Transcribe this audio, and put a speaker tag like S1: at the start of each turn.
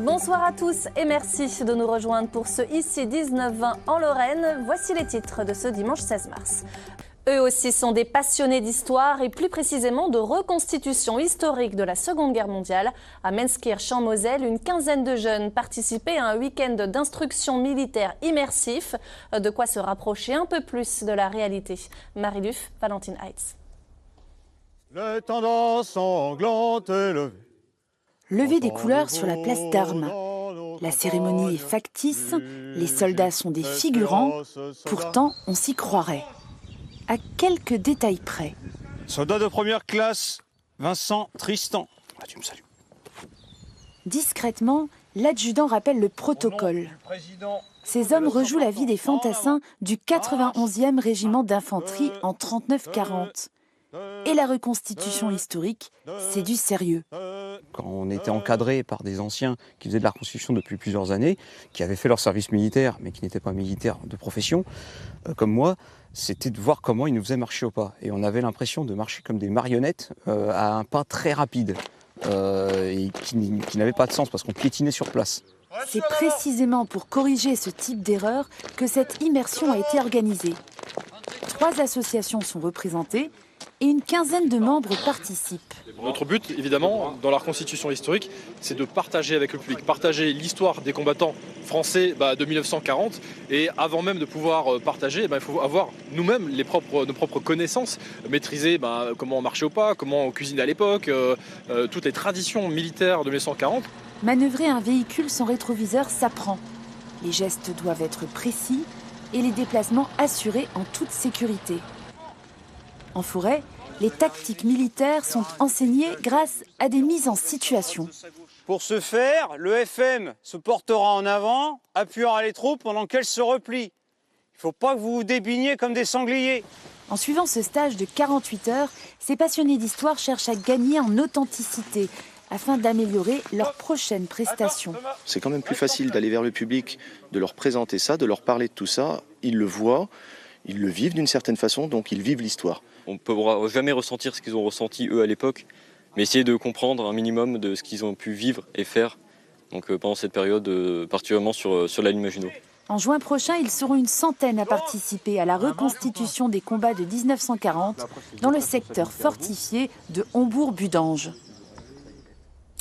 S1: Bonsoir à tous et merci de nous rejoindre pour ce Ici 19-20 en Lorraine. Voici les titres de ce dimanche 16 mars. Eux aussi sont des passionnés d'histoire et plus précisément de reconstitution historique de la Seconde Guerre mondiale. À Menskirch en Moselle, une quinzaine de jeunes participaient à un week-end d'instruction militaire immersif. De quoi se rapprocher un peu plus de la réalité. Marie Duf, Valentine Heitz.
S2: Les tendances sanglantes élevées.
S3: Lever des couleurs sur la place d'Armes. La cérémonie est factice, les soldats sont des figurants, pourtant on s'y croirait. À quelques détails près.
S4: Soldat de première classe, Vincent Tristan. Ah, tu me salues.
S3: Discrètement, l'adjudant rappelle le protocole. Ces hommes rejouent la vie des fantassins du 91e régiment d'infanterie en 39-40. Et la reconstitution historique, c'est du sérieux.
S4: Quand on était encadré par des anciens qui faisaient de la reconstitution depuis plusieurs années, qui avaient fait leur service militaire, mais qui n'étaient pas militaires de profession, comme moi, c'était de voir comment ils nous faisaient marcher au pas. Et on avait l'impression de marcher comme des marionnettes à un pas très rapide et qui n'avait pas de sens parce qu'on piétinait sur place.
S3: C'est précisément pour corriger ce type d'erreur que cette immersion a été organisée. 3 associations sont représentées et une quinzaine de membres participent.
S5: Notre but, évidemment, dans la reconstitution historique, c'est de partager avec le public, partager l'histoire des combattants français de 1940. Et avant même de pouvoir partager, il faut avoir nous-mêmes nos propres connaissances, maîtriser comment on marchait au pas, comment on cuisinait à l'époque, toutes les traditions militaires de 1940.
S3: Manœuvrer un véhicule sans rétroviseur s'apprend. Les gestes doivent être précis et les déplacements assurés en toute sécurité. En forêt, les tactiques militaires sont enseignées grâce à des mises en situation.
S4: Pour ce faire, le FM se portera en avant, appuyera les troupes pendant qu'elles se replient. Il ne faut pas que vous vous débiniez comme des sangliers.
S3: En suivant ce stage de 48 heures, ces passionnés d'histoire cherchent à gagner en authenticité afin d'améliorer leurs prochaines prestations.
S6: C'est quand même plus facile d'aller vers le public, de leur présenter ça, de leur parler de tout ça. Ils le voient, ils le vivent d'une certaine façon, donc ils vivent l'histoire.
S7: On ne pourra jamais ressentir ce qu'ils ont ressenti eux à l'époque, mais essayer de comprendre un minimum de ce qu'ils ont pu vivre et faire pendant cette période, particulièrement sur la ligne Maginot.
S3: En juin prochain, ils seront une centaine à participer à la reconstitution des combats de 1940 dans le secteur fortifié de Hombourg-Budange.